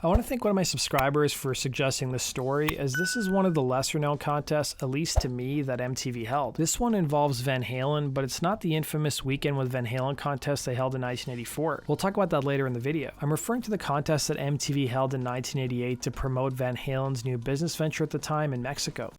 I want to thank one of my subscribers for suggesting this story, as this is one of the lesser known contests, at least to me, that MTV held. This one involves Van Halen, but it's not the infamous Weekend with Van Halen contest they held in 1984. We'll talk about that later in the video. I'm referring to the contest that MTV held in 1988 to promote Van Halen's new business venture at the time in Mexico.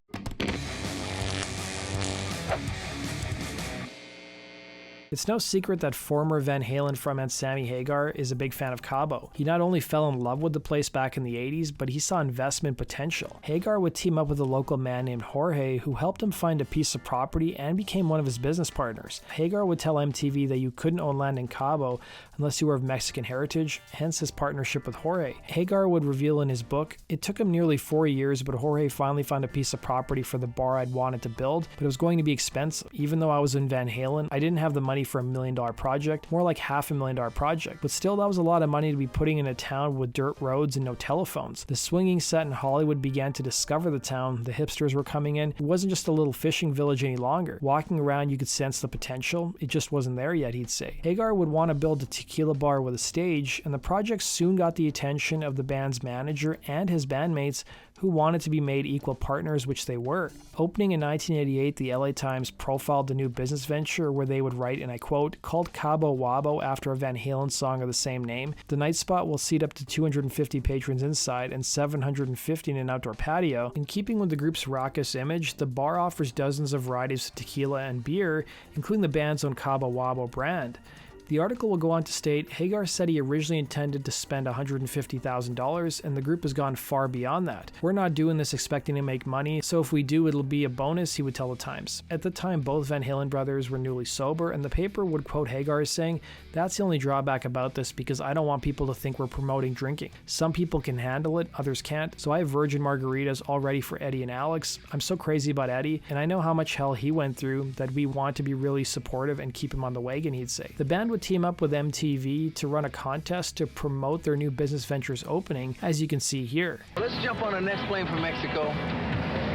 It's no secret that former Van Halen frontman Sammy Hagar is a big fan of Cabo. He not only fell in love with the place back in the 80s, but he saw investment potential. Hagar would team up with a local man named Jorge, who helped him find a piece of property and became one of his business partners. Hagar would tell MTV that you couldn't own land in Cabo unless you were of Mexican heritage, hence his partnership with Jorge. Hagar would reveal in his book, "It took him nearly 4 years, but Jorge finally found a piece of property for the bar I'd wanted to build, but it was going to be expensive. Even though I was in Van Halen, I didn't have the money for $1 million project, more like $500,000 project. But still, that was a lot of money to be putting in a town with dirt roads and no telephones. The swinging set in Hollywood began to discover the town. The hipsters were coming in. It wasn't just a little fishing village any longer. Walking around, you could sense the potential. It just wasn't there yet," he'd say. Hagar would want to build a tequila bar with a stage, and the project soon got the attention of the band's manager and his bandmates, who wanted to be made equal partners, which they were. Opening in 1988, the LA Times profiled the new business venture, where they would write, and I quote, "Called Cabo Wabo after a Van Halen song of the same name. The night spot will seat up to 250 patrons inside and 750 in an outdoor patio. In keeping with the group's raucous image, the bar offers dozens of varieties of tequila and beer, including the band's own Cabo Wabo brand." The article will go on to state, Hagar said he originally intended to spend $150,000, and the group has gone far beyond that. "We're not doing this expecting to make money, so if we do, it'll be a bonus," he would tell the Times. At the time, both Van Halen brothers were newly sober, and the paper would quote Hagar as saying, "That's the only drawback about this, because I don't want people to think we're promoting drinking. Some people can handle it, others can't, so I have virgin margaritas all ready for Eddie and Alex. I'm so crazy about Eddie, and I know how much hell he went through, that we want to be really supportive and keep him on the wagon," he'd say. The band would team up with MTV to run a contest to promote their new business venture's opening, as you can see here. Let's jump on the next plane from Mexico,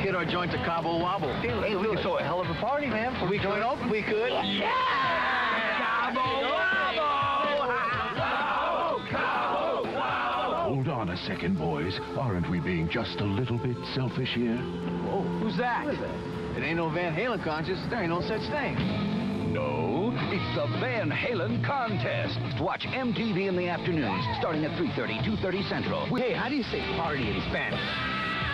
hit our joint to Cabo Wabo. Hey, we could throw a hell of a party, man. We could open. We could. Yeah! Cabo Wabo! Cabo Wabo! Hold on a second, boys. Aren't we being just a little bit selfish here? Oh, who's that? It ain't no Van Halen contest. There ain't no such thing. No, it's the Van Halen Contest. Watch MTV in the afternoons, starting at 3:30, 2:30 Central. Hey, how do you say party in Spanish?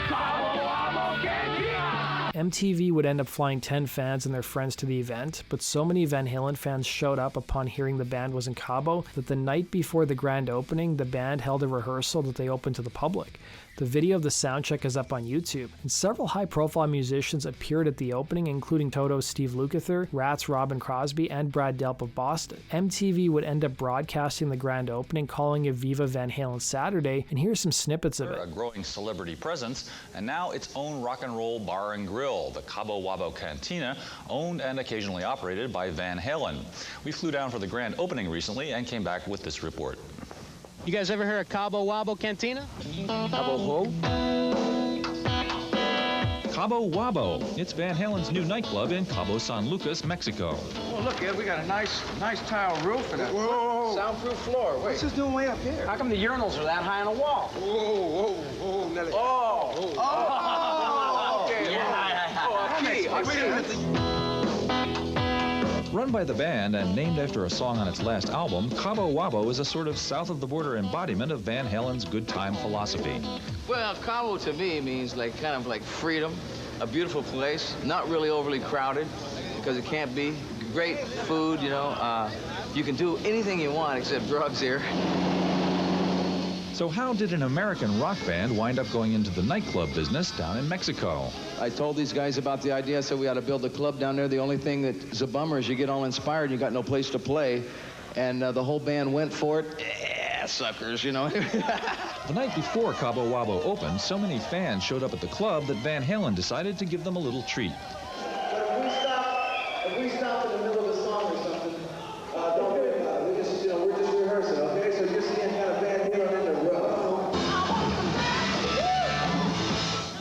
Cabo Wabo Cantina! MTV would end up flying 10 fans and their friends to the event, but so many Van Halen fans showed up upon hearing the band was in Cabo that the night before the grand opening, the band held a rehearsal that they opened to the public. The video of the soundcheck is up on YouTube, and several high-profile musicians appeared at the opening, including Toto's Steve Lukather, Rat's Robin Crosby, and Brad Delp of Boston. MTV would end up broadcasting the grand opening, calling it Viva Van Halen Saturday, and here's some snippets of it. A growing celebrity presence, and now its own rock and roll bar and grill, the Cabo Wabo Cantina, owned and occasionally operated by Van Halen. We flew down for the grand opening recently and came back with this report. You guys ever heard of Cabo Wabo Cantina? Cabo who? Cabo Wabo. It's Van Halen's new nightclub in Cabo San Lucas, Mexico. Well, look, Ed, we got a nice tile roof and a soundproof floor. Wait. What's this doing way up here? How come the urinals are that high on the wall? Whoa, Nelly. Oh, okay. Run by the band and named after a song on its last album, Cabo Wabo is a sort of south-of-the-border embodiment of Van Halen's good time philosophy. Well, Cabo to me means kind of like freedom, a beautiful place, not really overly crowded, because it can't be. Great food, you know. You can do anything you want except drugs here. So how did an American rock band wind up going into the nightclub business down in Mexico? I told these guys about the idea. I said we ought to build a club down there. The only thing that's a bummer is you get all inspired and you got no place to play. And the whole band went for it. Yeah, suckers, you know. The night before Cabo Wabo opened, so many fans showed up at the club that Van Halen decided to give them a little treat. If we stop in the middle of a song or something, don't worry about it. We're just rehearsing, okay? So you're seeing kind of Van Halen in the row.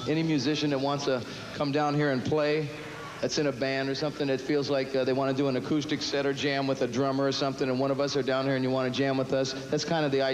Any musician that wants to come down here and play, that's in a band or something that feels like they want to do an acoustic set or jam with a drummer or something, and one of us are down here and you want to jam with us, that's kind of the idea.